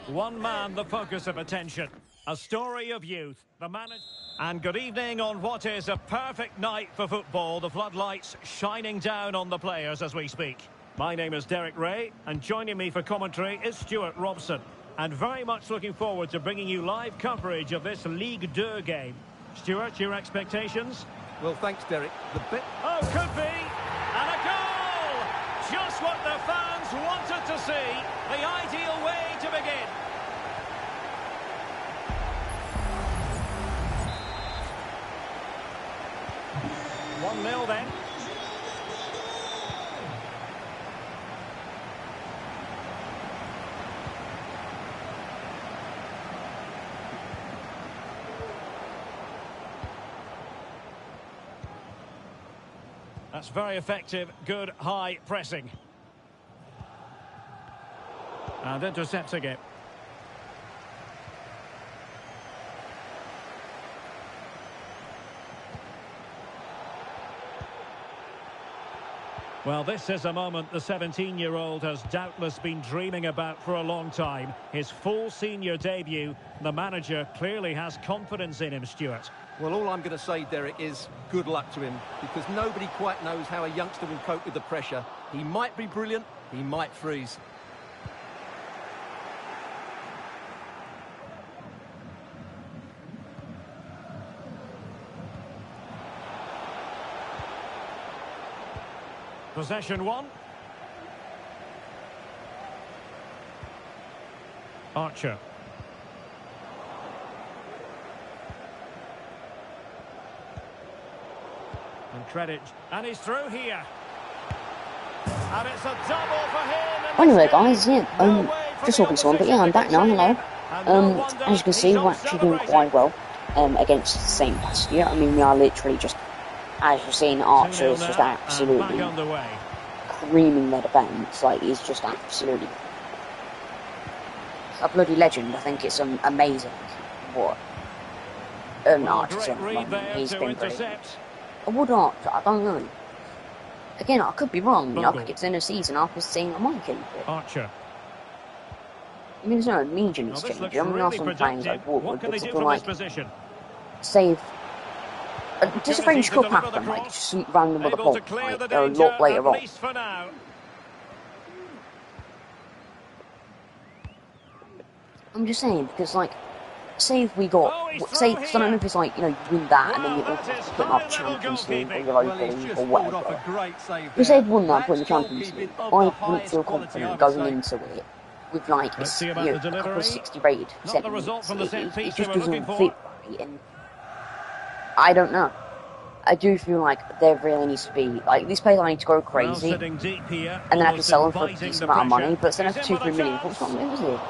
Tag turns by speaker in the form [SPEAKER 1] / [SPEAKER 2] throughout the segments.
[SPEAKER 1] One man the focus of attention. A story of youth. The manager. And good evening on what is a perfect night for football. The floodlights shining down on the players as we speak. My name is Derek Ray, and joining me for commentary is Stuart Robson. And very much looking forward to bringing you live coverage of this Ligue 2 game. Stuart, your expectations?
[SPEAKER 2] Well, thanks, Derek.
[SPEAKER 1] Oh, could be! And a goal! Just what the fans wanted to see. The ideal way to begin. One 0 then. That's very effective, good high pressing. And intercepting it. Well, this is a moment the 17-year-old has doubtless been dreaming about for a long time. His full senior debut. The manager clearly has confidence in him, Stuart.
[SPEAKER 2] Well, all I'm going to say, Derek, is good luck to him, because nobody quite knows how a youngster will cope with the pressure. He might be brilliant, he might freeze.
[SPEAKER 1] Possession one. Archer. And credit. And he's through here. And it's a double for him.
[SPEAKER 3] Anyway, guys, just talking to someone, but yeah, I'm back now, hello. As you can see, we're actually doing quite well against the same past year. I mean, we are literally just, as you're seeing, Archer is just absolutely creaming their defence. Like, he's just absolutely a bloody legend. I think it's amazing what Archer's done. He's been brilliant. I would Archer, I don't know. Again, I could be wrong. You know, I could get to the end of the season after seeing I might keep it.
[SPEAKER 1] Archer.
[SPEAKER 3] I mean, there's no allegiance change. I mean, there are some things I would, but something like save. Just a French Cup happen, like just some random other ball, like a lot later on. I'm just saying, because like, say if we got, say, because I don't know if it's like, you know, you win that and then you automatically put up Champions League or Europa League or whatever. If they'd won that, put in the Champions League, I wouldn't feel confident going into it with like a couple of 60 rated seconds. It just doesn't fit right, and I don't know. I do feel like there really needs to be, like, these players need to go crazy and then have to sell them for a decent amount of money, but instead of 2-3 million, what's wrong with it?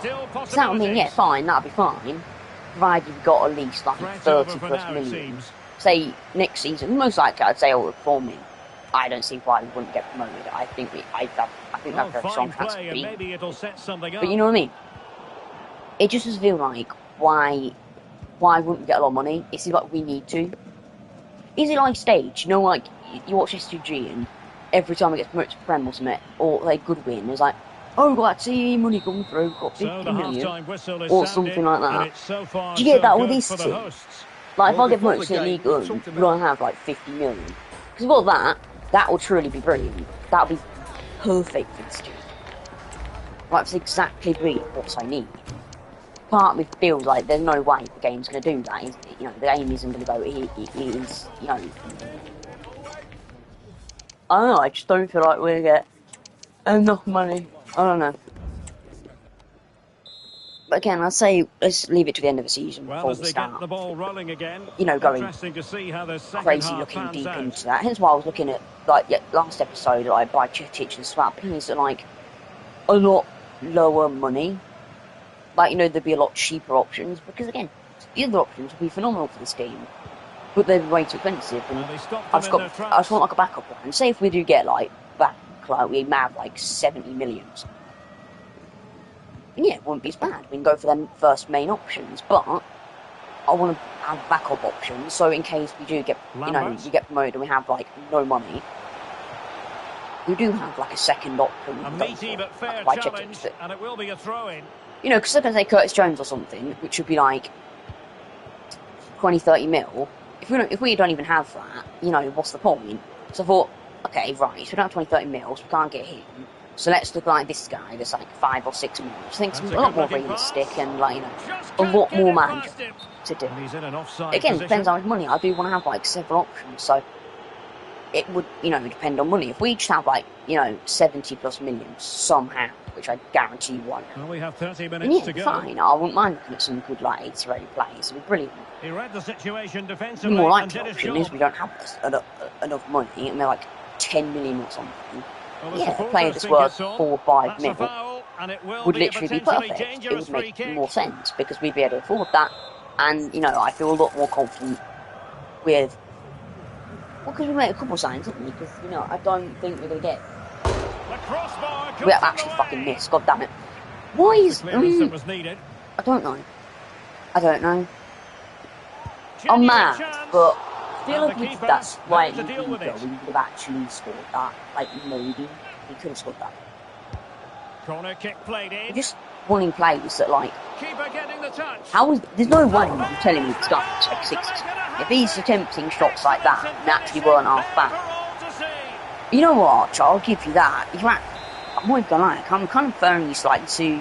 [SPEAKER 3] So that would mean, yeah, fine, that'd be fine, provided you've got at least like 30 plus million. Say next season, most likely I'd say all for me. I don't see why we wouldn't get promoted. I think that's a strong chance to beat. But you know what I mean? It just doesn't feel like why wouldn't we get a lot of money? It seems like we need to. Is it like stage? You know, like you watch S2G and every time it gets promoted to Prem or something, or like good win, it's like, oh, we've got that CE money coming through, got 50 million, or something like that. Do you get that with these two? Like, if I get promoted to the League 1, we're going to have like 50 million. Because of all that will truly be brilliant. That will be perfect for this team. Like, it's exactly what I need. Part of me feels like there's no way the game's going to do that. You know, the game isn't going to go, it is, you know. I don't know, I just don't feel like we're going to get enough money. I don't know. But again, I'd say let's leave it to the end of the season before we start.
[SPEAKER 1] The ball rolling again.
[SPEAKER 3] You know, going crazy looking deep into that. Hence why I was looking at, like, last episode, like, by Chetic and Swap, players are, like, a lot lower money. Like, you know, there'd be a lot cheaper options, because, again, the other options would be phenomenal for this team. But they're way too expensive, and I just want, like, a backup plan. Say if we do get, like we may have, like, 70 million. And yeah, it wouldn't be as bad. We can go for them first main options, but I want to have backup options, so in case we do get, you know, you get promoted and we have, like, no money, we do have, like, a second option.
[SPEAKER 1] A meaty but fair challenge, and it will be a throw-in.
[SPEAKER 3] You know, because they're going to say Curtis Jones or something, which would be like 20, 30 mil. If we don't even have that, you know, what's the point? So I thought, okay, right, so we don't have 20, 30 mils, we can't get him. So let's look like this guy that's like 5 or 6 mils. I think it's a lot more realistic and, like, you know, a lot more manageable to do. Again, depends how much money. I do want to have like several options, so it would, you know, depend on money. If we just have like, you know, 70 plus million somehow, which I guarantee you won't.
[SPEAKER 1] Well, we have 30 minutes to go.
[SPEAKER 3] Fine. I wouldn't mind looking at some good like 80-rated players. It'd be brilliant.
[SPEAKER 1] He read the situation defensively.
[SPEAKER 3] The more likely option is we don't have enough money, and they're like 10 million or something. Well, yeah, a player that's worth 4 or 5 mil would literally be perfect. It would make more sense because we'd be able to afford that, and you know, I feel a lot more confident with. Well, because we made a couple of signs, haven't we? Because you know, I don't think we're gonna get. We have actually fucking missed. God damn it! Why is? I don't know. I don't know. I'm mad, but I feel like if that's right, we would have actually scored that. Like maybe we could have scored that.
[SPEAKER 1] Corner kick played in.
[SPEAKER 3] Just winning plays that like.
[SPEAKER 1] Keeper getting the touch.
[SPEAKER 3] How is? There's no way you're telling me this guy's like 60. If he's attempting shots like that and actually weren't half bad. You know what, I'll give you that. I'm not gonna lie, I'm kind of very used like to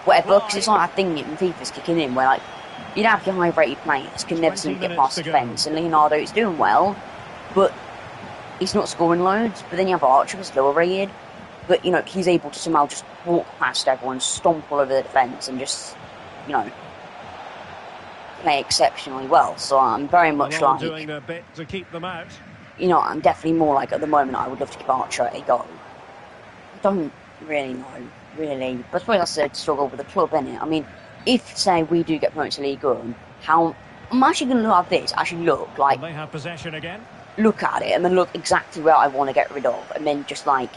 [SPEAKER 3] whatever, because it's like that thing in FIFA's kicking in where like you'd have your high rated players can never seem to get past the defence, and Leonardo is doing well, but he's not scoring loads. But then you have Archer who's lower rated, but you know, he's able to somehow just walk past everyone, stomp all over the defence and just, you know, play exceptionally well. So I'm very much like
[SPEAKER 1] doing their bit to keep them out.
[SPEAKER 3] You know, I'm definitely more like, at the moment, I would love to keep Archer a goal. I don't really know, really. But I suppose that's a struggle with the club, innit? I mean, if, say, we do get promoted to League One, how... I'm actually going to have this, actually look, like...
[SPEAKER 1] They have possession again.
[SPEAKER 3] Look at it, and then look exactly where I want to get rid of, and then just, like,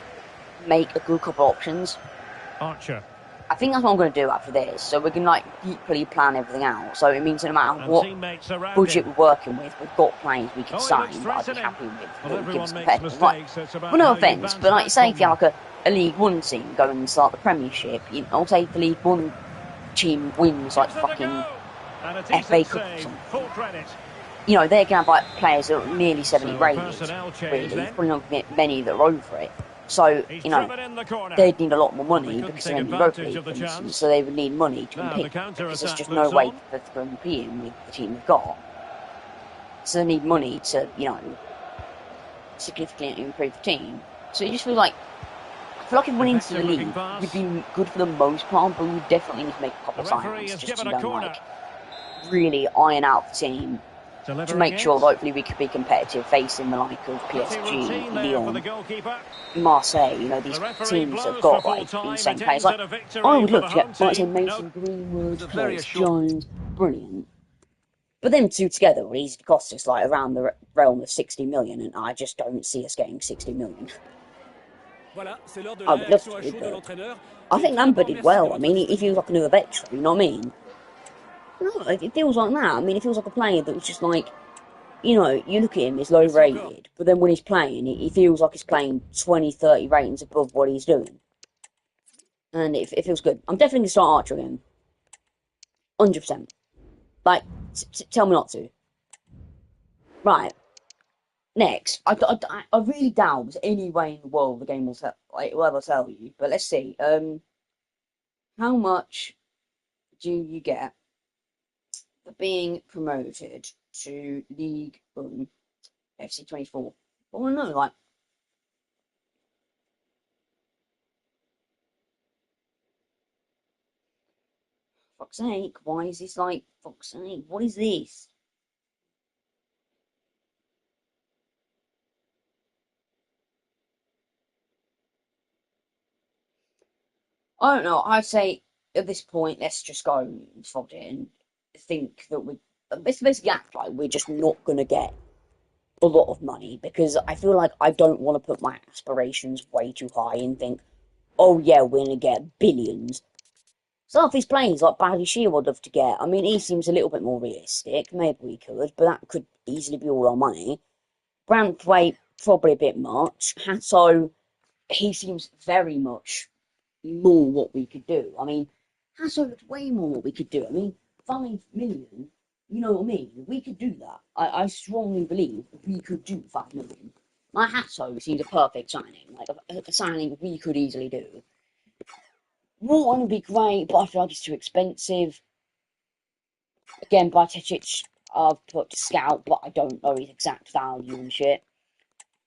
[SPEAKER 3] make a good couple of options.
[SPEAKER 1] Archer.
[SPEAKER 3] I think that's what I'm going to do after this. So we can like deeply plan everything out. So it means no matter what budget we're working with, we've got players we can sign that I'd be happy with. That would give us competitive. Like, well, no offence, but like say if you have like a League One team going and start the Premiership, you know, I'll say if the League One team wins like fucking FA Cup or something. You know, they're going to have like players that are nearly 70 rated. Really, there's probably not going to get many that are over it. So, you know, they'd need a lot more money because they're in the Europa League, for instance, so they would need money to compete, because there's just no way for them to compete with the team we've got. So they need money to, you know, significantly improve the team. So it just feels like, I feel like if we went into the league, we'd be good for the most part, but we would definitely need to make a couple of signings just to, like, really iron out the team. To make sure that hopefully we could be competitive facing the like of PSG, Lyon, Marseille, you know, these teams that have got like insane players. Like, I would love to get, like, say, Mason Greenwood, Curtis Jones, brilliant. But them two together would easily cost us like around the realm of 60 million, and I just don't see us getting 60 million. I would love to, but I think Lampard did well. I mean, he feels like another veteran, you know what I mean? No, it feels like that. I mean, it feels like a player that was just like, you know, you look at him, he's low rated, but then when he's playing, he feels like he's playing 20, 30 ratings above what he's doing. And it feels good. I'm definitely going to start Archer again. 100%. Like, tell me not to. Right. Next, I really doubt there's any way in the world the game will ever tell you, but let's see. How much do you get for being promoted to League One FC 24? Well, no, like, fuck's sake, why is this like, fuck's sake, what is this? I don't know, I'd say at this point, let's just go and sod it and think that let's basically act like we're just not going to get a lot of money, because I feel like I don't want to put my aspirations way too high and think, oh yeah, we're going to get billions. Some of these players, like Bradley Shield, I'd love to get. I mean, he seems a little bit more realistic. Maybe we could, but that could easily be all our money. Branthwaite, probably a bit much. Hasso, he seems very much more what we could do. I mean, Hasselhoff's way more what we could do. I mean, 5 million, you know what I mean? We could do that. I strongly believe we could do 5 million. My Hasso seems a perfect signing, like a signing we could easily do. Morton would be great, but I feel like it's too expensive. Again, Bajcetic, I've put to scout, but I don't know his exact value and shit.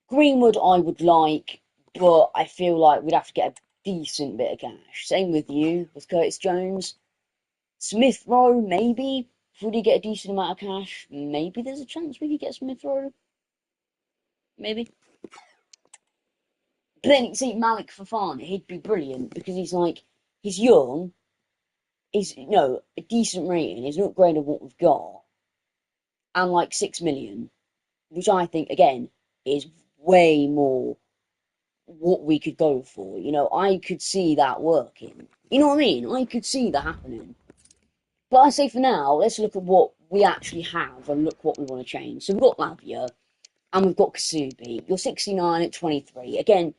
[SPEAKER 3] Greenwood I would like, but I feel like we'd have to get a decent bit of cash. Same with you, with Curtis Jones. Smith Rowe, maybe. Would he get a decent amount of cash? Maybe there's a chance we could get Smith Rowe. Maybe. But then, see, Malik Fofana, he'd be brilliant because he's young, he's, a decent rating, he's not great at what we've got, and like 6 million, which I think, again, is way more what we could go for. I could see that working. You know what I mean? I could see that happening. But I say for now, let's look at what we actually have and look what we want to change. So we've got Lavia and we've got Kasubi. You're 69 at 23. Again,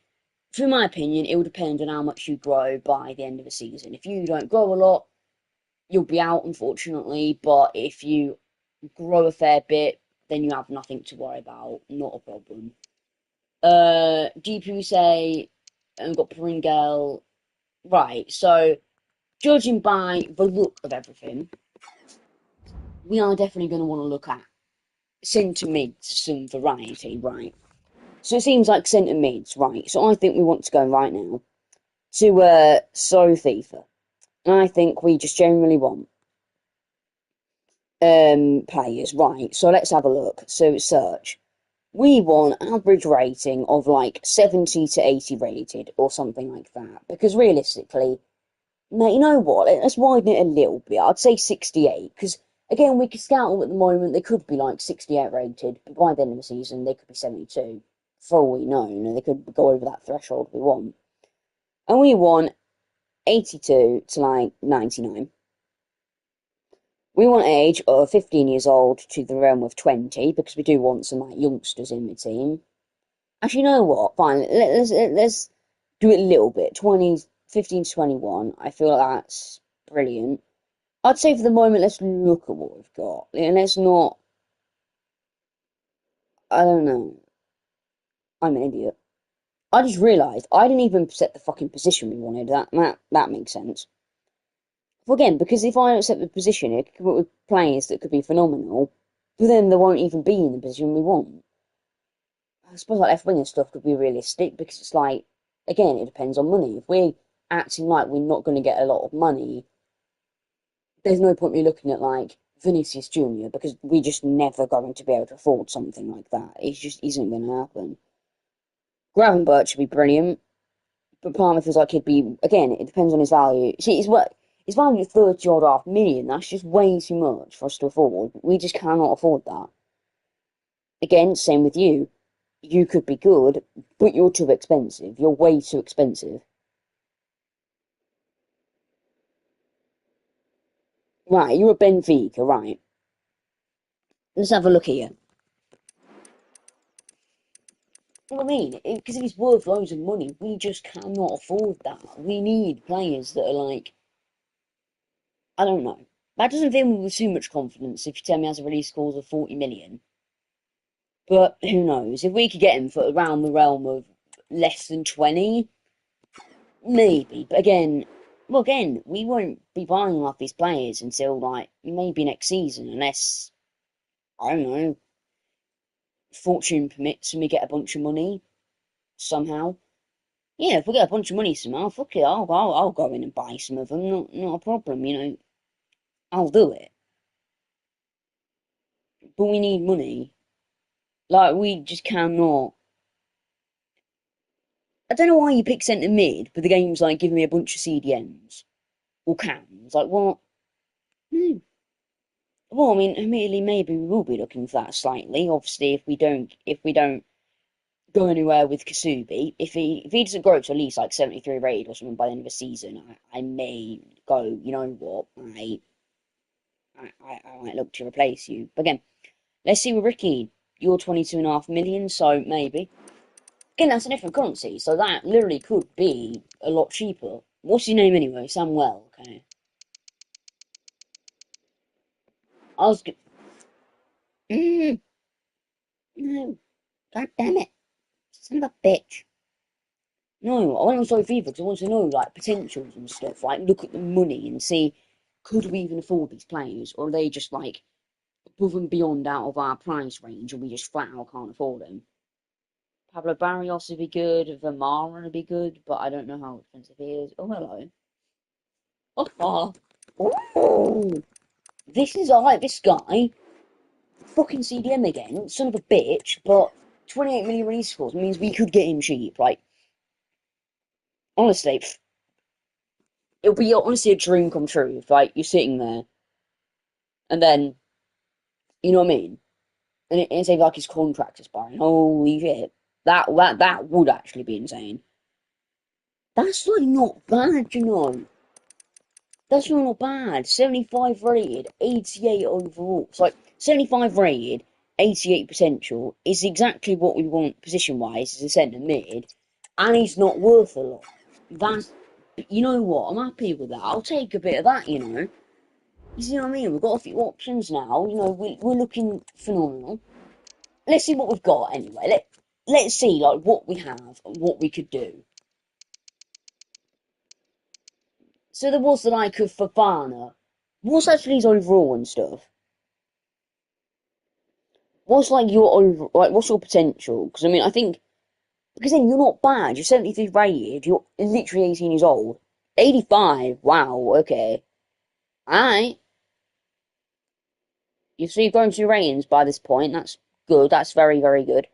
[SPEAKER 3] for my opinion, it will depend on how much you grow by the end of the season. If you don't grow a lot, you'll be out, unfortunately. But if you grow a fair bit, then you have nothing to worry about. Not a problem. DP say, and we've got Pringale. Right, so judging by the look of everything, we are definitely going to want to look at centre mids, some variety, right? So it seems like centre mids, right? So I think we want to go right now to FIFA. And I think we just generally want players, right? So let's have a look. So search. We want average rating of like 70 to 80 rated or something like that. Because realistically, mate, you know what? Let's widen it a little bit. I'd say 68. Because, again, we could scout them at the moment. They could be like 68 rated. But by the end of the season, they could be 72. For all we know, they could go over that threshold we want. And we want 82 to like 99. We want age of 15 years old to the realm of 20, because we do want some like youngsters in the team. Actually, you know what? Fine, let's do it a little bit. 15 to 21. I feel like that's brilliant. I'd say for the moment, let's look at what we've got. And let's not... I don't know. I'm an idiot. I just realised I didn't even set the fucking position we wanted. That makes sense. Well, again, because if I don't set the position, it could come up with players that could be phenomenal, but then they won't even be in the position we want. I suppose like left wing and stuff could be realistic, because it's like, again, it depends on money. If we're acting like we're not going to get a lot of money, there's no point me looking at like Vinicius Jr., because we're just never going to be able to afford something like that. It just isn't going to happen. Gravenberch should be brilliant, but Palmer feels like he'd be, again, it depends on his value. See, his value is 30-odd million. That's just way too much for us to afford. We just cannot afford that. Again, same with you. You could be good, but you're too expensive. You're way too expensive. Right, you're a Benfica, right. Let's have a look here. You know what I mean? Because if he's worth loads of money, we just cannot afford that. We need players that are like... I don't know. That doesn't fill me with too much confidence if you tell me he has a release clause of 40 million. But who knows? If we could get him for around the realm of less than 20, maybe. But again, we won't be buying off these players until like maybe next season, unless, I don't know, fortune permits and we get a bunch of money somehow. Yeah, if we get a bunch of money somehow, fuck it, I'll go in and buy some of them. Not a problem, I'll do it. But we need money. Like, we just cannot. I don't know why you pick centre mid, but the game's like giving me a bunch of CDMs or cams. Like, what? No. Well, I mean, admittedly, maybe we will be looking for that slightly. Obviously, if we don't go anywhere with Kasubi, if he doesn't grow to at least like 73 rated or something by the end of the season, I may go. You know what? I might look to replace you. But again, let's see with Ricky. You're 22.5 million, so maybe. Again, that's a different currency, so that literally could be a lot cheaper. What's his name anyway? Samuel, okay. I was... No. God damn it. Son of a bitch. No, I went on Sorry FIFA because I want to know, like, potentials and stuff. Like, look at the money and see, could we even afford these players? Or are they just, like, above and beyond out of our price range and we just flat out can't afford them? Pablo Barrios would be good, Vermaelen would be good, but I don't know how expensive he is. Oh, hello. Oh, oh. This is alright, this guy. Fucking CDM again, son of a bitch, but 28 million release scores means we could get him cheap, like, honestly, it'll be honestly a dream come true if, like, you're sitting there, and then, you know what I mean? And it's like his contract expiring. Holy shit. That would actually be insane. That's, like, not bad, you know. That's really not bad. 75 rated, 88 overall. It's like 75 rated, 88 potential is exactly what we want position-wise as a centre mid, and he's not worth a lot. That's, you know what? I'm happy with that. I'll take a bit of that, you know. You see what I mean? We've got a few options now. You know, we're looking phenomenal. Let's see what we've got anyway. Let's see like what we have and what we could do. So there was the like of Fofana. What's actually his overall and stuff? What's like what's your potential? Because I mean, I think because then you're not bad. You're 73 rated. You're literally 18 years old. 85. Wow. Okay. Alright. You've gone through ratings by this point. That's good. That's very, very good.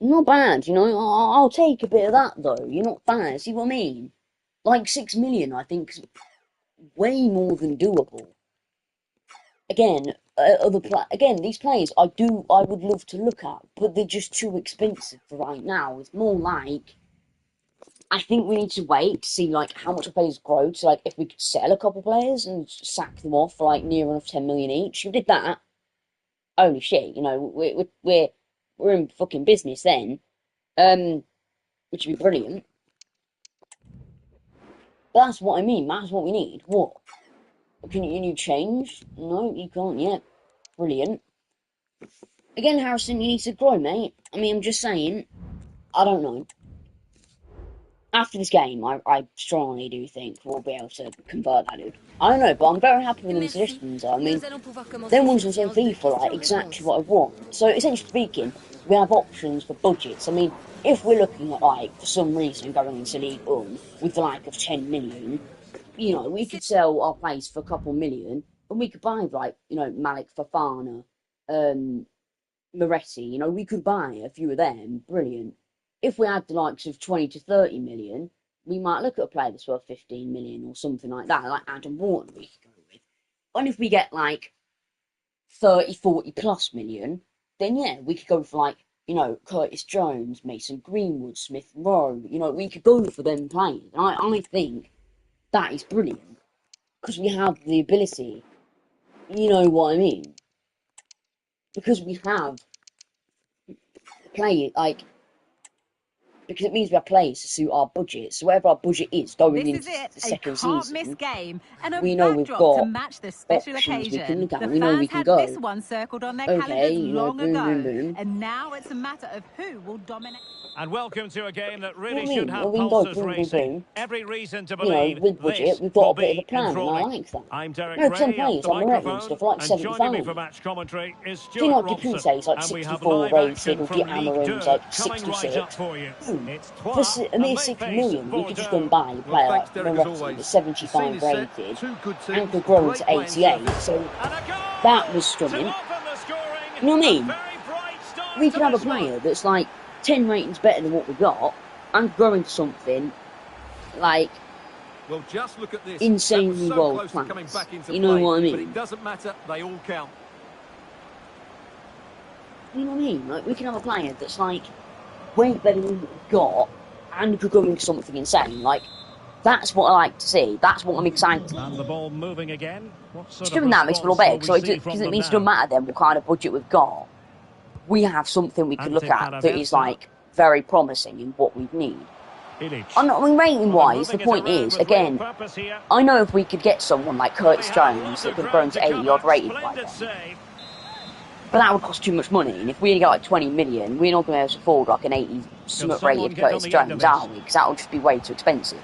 [SPEAKER 3] Not bad, you know. I'll take a bit of that though. You're not bad. See what I mean? Like 6 million, I think, is way more than doable. Again, these players I would love to look at, but they're just too expensive for right now. It's more like I think we need to wait to see like how much the players grow. So like if we could sell a couple of players and sack them off for like near enough 10 million each, if we did that, holy shit, you know, we're in fucking business then. Which would be brilliant. But that's what I mean. That's what we need. What? Can you change? No, you can't yet. Brilliant. Again, Harrison, you need to grow, mate. I mean, I'm just saying. I don't know. After this game, I strongly do think we'll be able to convert that dude. I don't know, but I'm very happy with the suggestions. I mean, them ones on FIFA are like exactly what I want. So, essentially speaking, we have options for budgets. I mean, if we're looking at, like, for some reason going into League One with the like of 10 million, you know, we could sell our place for a couple million, and we could buy, like, you know, Malik Fofana, Moretti, you know, we could buy a few of them. Brilliant. If we had the likes of 20 to 30 million, we might look at a player that's worth 15 million or something like that, like Adam Wharton we could go with. And if we get like 30, 40 plus million, then yeah, we could go for like, you know, Curtis Jones, Mason Greenwood, Smith Rowe, you know, we could go for them players. And I think that is brilliant because we have the ability, you know what I mean? Because we have play like because it means we have players to suit our budget. So whatever our budget is going into the second season, we know we've got options we can look at. We know we can go. Okay, you know, boom, boom, boom.
[SPEAKER 1] And now it's a matter of who will dominate. And welcome to a game that really
[SPEAKER 3] should
[SPEAKER 1] have pulses racing. Every reason to believe,
[SPEAKER 3] with budget, we've got a bit of a plan, and I like that.
[SPEAKER 1] I'm Derek
[SPEAKER 3] Ray, some players like Moretti and stuff, like 75. Do not Duplantis like 64 rated, or get Amarim's like 66. For a mere 6 million, we could just go and buy a player like Moretti, the 75 rated, and could grow to 88. So that was stunning. You know what I mean? We could have a player that's like 10 ratings better than what we got, and grow into something like
[SPEAKER 2] just look at this.
[SPEAKER 3] Insanely world class. You know what I mean?
[SPEAKER 2] But it doesn't matter, they all count.
[SPEAKER 3] You know what I mean? Like, we can have a player that's like way better than what we've got, and could go into something insane. Like, that's what I like to see. That's what I'm excited.
[SPEAKER 1] And the ball moving again.
[SPEAKER 3] Just doing that makes me a little big, because it means it doesn't matter then what kind of budget we've got. We have something we could look at that is like very promising in what we need. I mean, rating-wise, the point is, again, I know if we could get someone like Curtis Jones that could have grown to 80-odd rated by then, but that would cost too much money, and if we only get like 20 million, we're not going to be able to afford like an 80-something rated Curtis Jones, are we? Because that would just be way too expensive.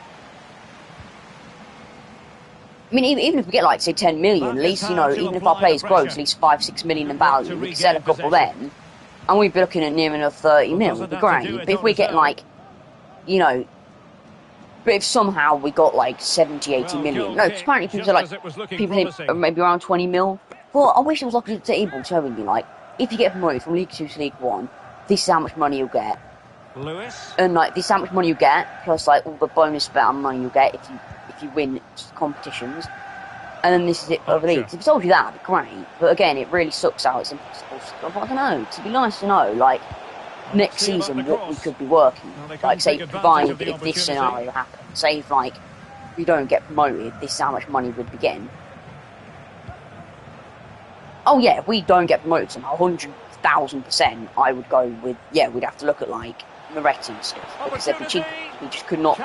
[SPEAKER 3] I mean, even if we get like, say, 10 million, at least, you know, even if our players grow to at least 5-6 million in value, we could sell a couple then, and we'd be looking at near enough 30 mil, would be great. But if we're getting like, you know, but if somehow we got like 70, 80 million, no, because apparently people are like, people think maybe around 20 mil. Well, I wish it was like a table telling me, like, if you get promoted from League 2 to League 1, this is how much money you'll get. And like, this is how much money you get, plus like all the bonus bet on money you'll get if you win competitions. And then this is it for the leagues. If I told you that, it'd be great. But again, it really sucks out. It's impossible stuff. I don't know. It'd be nice to know, like, next season what we could be working. Like, say, provided if this scenario happens, say if, like, we don't get promoted, this is how much money we'd be getting. Oh yeah, if we don't get promoted somehow, 100,000%, I would go with, yeah, we'd have to look at, like, Moretti and stuff, because they'd be cheap. We just could not,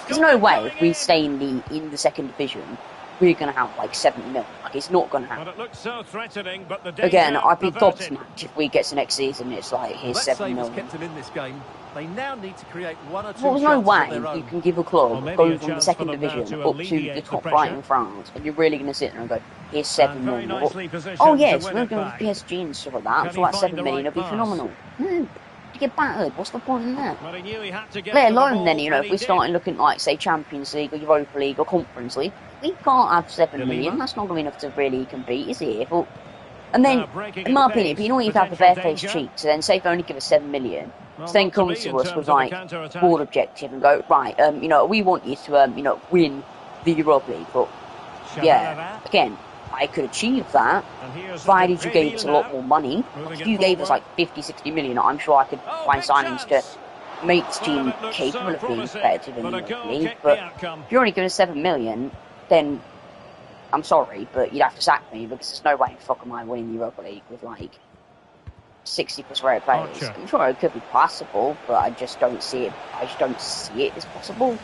[SPEAKER 3] there's no way if we stay in the second division, we're going to have like 70 mil. Like, it's not going to happen. It looks so threatening, but again, I'd be gobsmacked if we get to next season. It's like, here's 7 mil.
[SPEAKER 2] Kept them in this game. They now need to create one or two.
[SPEAKER 3] Well, there's no way you can give a club going from the second division up to the top right in France, and you're really going to sit there and go, here's 7 mil. Oh yes, we're going to PSG and stuff like that. For like 7 million, it'd be phenomenal. No. To get battered, what's the point in that? Let alone then, you know, if we're starting looking like, say, Champions League or Europa League or Conference League, we can't have 7 million. That's not going to be enough to really compete, is it? But, and then, in my opinion, if you don't even have the barefaced cheek to then say if they only give us 7 million, to then come to us with like board objective and go, right, you know, we want you to, you know, win the Europa League. But yeah, again, I could achieve that, provided you gave us a lot more money. If you gave us like 50, 60 million, I'm sure I could find signings to make this team capable of being competitive in the Europa League. But if you're only giving us 7 million, then I'm sorry, but you'd have to sack me, because there's no way in fuck am I winning the Europa League with like 60 plus rare players. I'm sure it could be possible, but I just don't see it. I just don't see it as possible.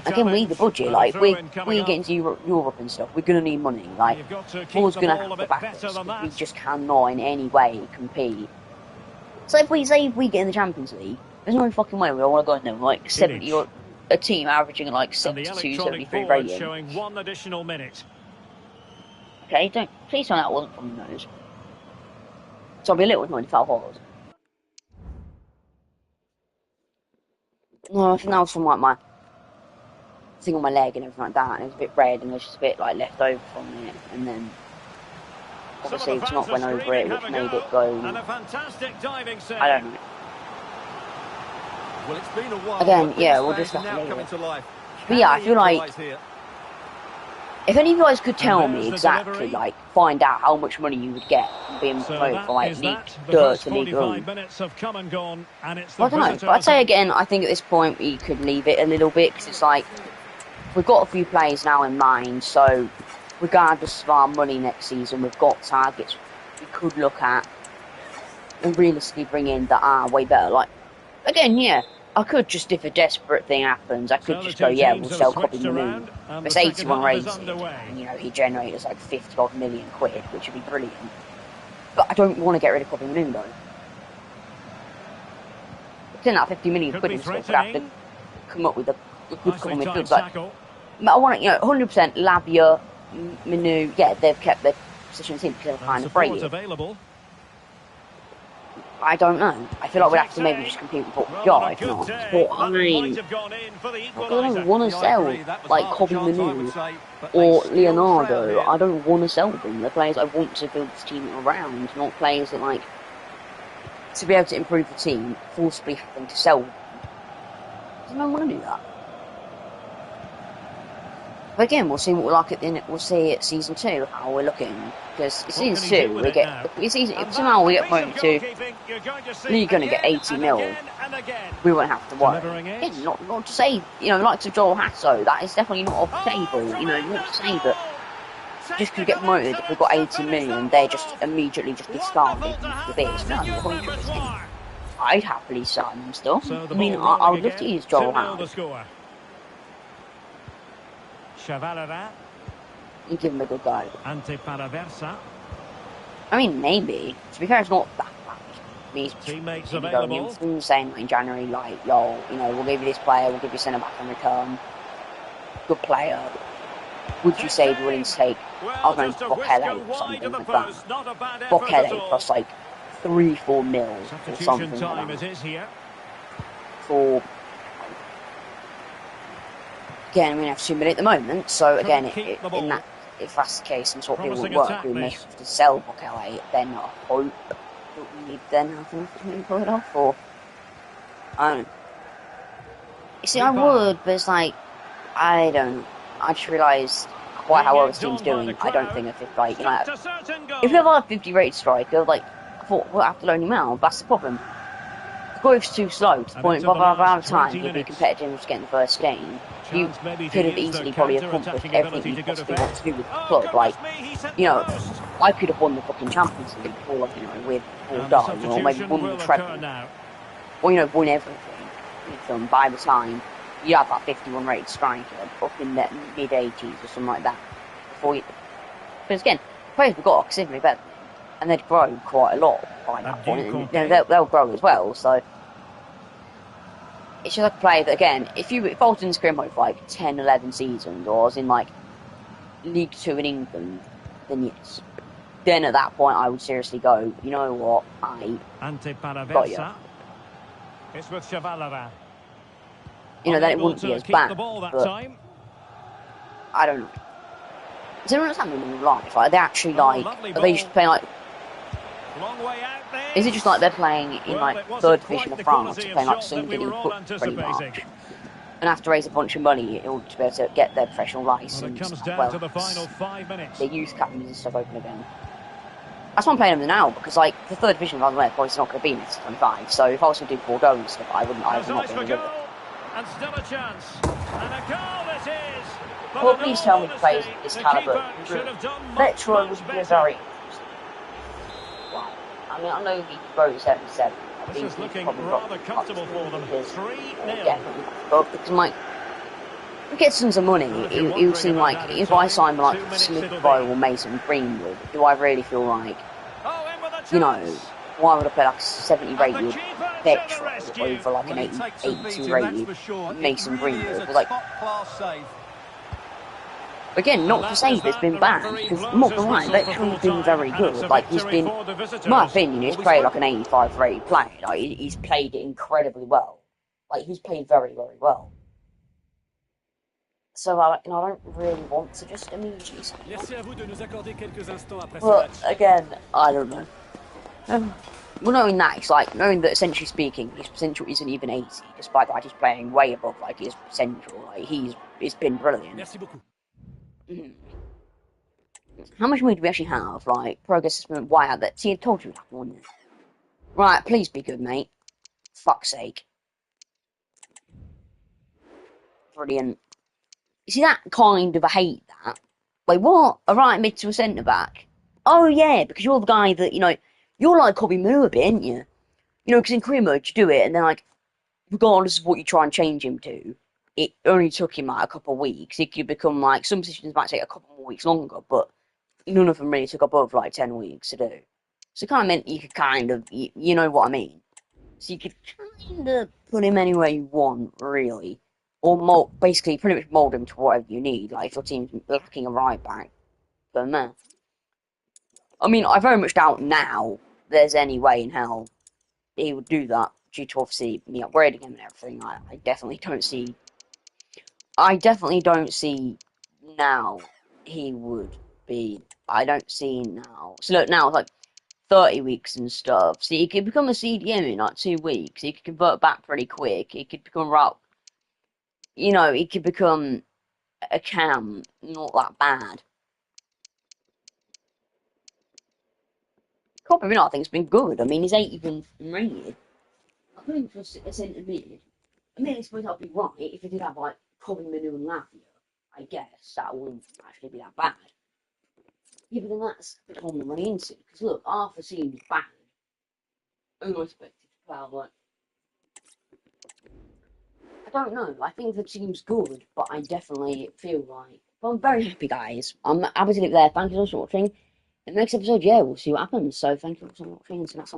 [SPEAKER 3] Again, we need the budget, like, we get into Europe and stuff, we're going to need money, like, who's going to have to back us, we just cannot in any way compete. So if we get in the Champions League, there's no fucking way we all want to go in there, like, 70 or a team averaging like 72, 73 rating.
[SPEAKER 1] Showing 1 additional minute.
[SPEAKER 3] Okay, please tell me that wasn't from the nose. So I'll be a little annoyed if that was. No, I think that was from like my thing on my leg and everything like that, and it was a bit red and there's just a bit like left over from it, and then obviously it's not went over it, which made it go. I don't know.
[SPEAKER 2] Well, it's been a while.
[SPEAKER 3] Again, yeah, we'll just have to leave it. But yeah, I feel like if any of you guys could tell me exactly, like, find out how much money you would get from being promoted from like League Dirt to League 1. Well, I don't know, but I'd say again, I think at this point we could leave it a little bit, because it's like, we've got a few players now in mind, so regardless of our money next season, we've got targets we could look at and realistically bring in that are way better. Like, again, yeah, I could just, if a desperate thing happens, I could just go, yeah, we'll sell Kobbie Mainoo. It's 81 rated, and, you know, he generates like 50-odd million quid, which would be brilliant. But I don't want to get rid of Kobbie Mainoo, though. Then that 50 million quid and stuff would have to come up with a good couple of midfielders. Like, but I want it, you know, 100% Lavia, Mainoo, yeah, they've kept their position in the team because they're kind of brave. I don't know. I feel like we'd have to maybe just compete with Portugal, if not. But I mean, I don't want to sell like Kobbie Mainoo or Leonardo. I don't want to sell them. They're players I want to build this team around, not players that, like, to be able to improve the team, forcibly having to sell them. I don't want to do that. But again, we'll see what we're like at the end. We'll see at season 2 how we're looking, because it's season 2 we get. If somehow we get promoted to, you're going to get 80 mil. We won't have to worry. Again, not to say, you know, like to Joel Hasso, that is definitely not off the table. You know, not to say that just because we get promoted, if we've got 80 million, they're just immediately just discarded with this. No, 100%. I'd happily sign him still.
[SPEAKER 1] So
[SPEAKER 3] I mean, I would love to use Joel Howe.
[SPEAKER 1] Chavalera.
[SPEAKER 3] You give him a good go.
[SPEAKER 1] Ante Paraversa.
[SPEAKER 3] I mean, maybe. To be fair, it's not that bad. I mean,
[SPEAKER 1] teammates available.
[SPEAKER 3] Going saying like in January, like, yo, you know, we'll give you this player, we'll give you centre back in return. Good player. Would you say you're willing to take, I don't know, Bokele or something like that? Bokele plus like 3-4 mils or something like that. For again, we have 2 minutes at the moment, so again, in that, if that's the case and sort of it won't work, we may have to sell Bokele. Then I hope that we then have enough to pull it off, or I don't know. You see, I would, but it's like I don't. I just realised quite how well this team's doing. I don't think if like, you know, if you have a 50 rated striker, like I thought we'll have to loan him out. That's the problem. The growth's too slow to the point of around time he'd be competitive with getting the first game. You could have easily probably accomplished everything you possibly want to do with the club. Like, you know, I could have won the fucking Champions League or, you know, with Bordeaux, or maybe won the treble, or, you know, won everything with them by the time you have that 51 rated striker up in the mid 80s or something like that. Before you, because again, players we've got are considerably better, and they'd grow quite a lot by that point, and you know, they'll grow as well. So it's just like a player that, again, if I was in scrim mode for like 10, 11 seasons, or I was in like League 2 in England, then yes. Then at that point I would seriously go, you know what, got you.
[SPEAKER 1] It's with Chavalera.
[SPEAKER 3] You know, then it wouldn't be as bad, but I don't know. Does anyone understand them in real life? Like, they're actually like, are they just playing like, is it just like they're playing in like 3rd division of France, playing like something in foot pretty much, and have to raise a bunch of money in order to be able to get their professional licence, well, their youth academies and stuff open again. That's why I'm playing them now, because like the 3rd division, by the way, probably not going to be in this 25. So if I was going to do Bordeaux and stuff, I would not be able to do it.
[SPEAKER 1] And still a chance. And a goal it is.
[SPEAKER 3] Well, please tell me the players of this calibre. Metro would be very interesting. Wow. I mean, I know he grow to 77.
[SPEAKER 1] This is looking rather comfortable for them. 3-0.
[SPEAKER 3] But because Mike gets some money, it would seem like if I sign like Smith Rowe or Mason Greenwood, do I really feel like, you know, why would I play like 70 rated Petro over like an 82 rated Mason Greenwood? Like, again, not to say it's been bad, because I'm not gonna lie, Petro's been very good. Like, he's been, in my opinion, he's played like an 85 rated player. Like, he's played it incredibly well. Like, he's played very, very well. So, I don't really want to just immediately say that. But, again, I don't know. Well, knowing that, it's like, knowing that essentially speaking, his potential isn't even 80, despite the fact he's playing way above, like, his potential. Like, he's been brilliant. How much money do we actually have? Like, progress assessment, why out that? See, I told you that one. Right, please be good, mate. Fuck's sake. Brilliant. You see that kind of, I hate that. Like, what? A right mid to a centre back? Oh, yeah, because you're the guy that, you know, you're like Kobe Manu a bit, ain't you? You know, because in career mode, you do it, and then, like, regardless of what you try and change him to, it only took him, like, a couple of weeks. It could become, like, some positions might take a couple more weeks longer, but none of them really took above, like, 10 weeks to do. So it kind of meant you could kind of, you know what I mean? So you could kind of put him anywhere you want, really. Or basically pretty much mould him to whatever you need. Like, if your team's lacking a right back, put him there. I mean, I very much doubt now there's any way in hell he would do that, due to obviously me upgrading him and everything. I definitely don't see. I definitely don't see now he would be. I don't see now. So look, now it's like 30 weeks and stuff. So he could become a CDM in like 2 weeks. He could convert back pretty quick. He could become you know, he could become a cam, not that bad. Copy me, I think it's been good. I mean, he's 8 even rated. I think for a centre mid, I mean, I suppose that'd be right if he did have like Colin Manu and Lavia. I guess that wouldn't actually be that bad. Yeah, but then that's on the money into, because look, Arthur seems bad. Unexpected well, like, I don't know. I think the team's good, but I definitely feel like. Well, I'm very happy, guys. I'm happy to leave it there. Thank you so much for watching. In the next episode, yeah, we'll see what happens. So thank you so much for watching. And see you next time.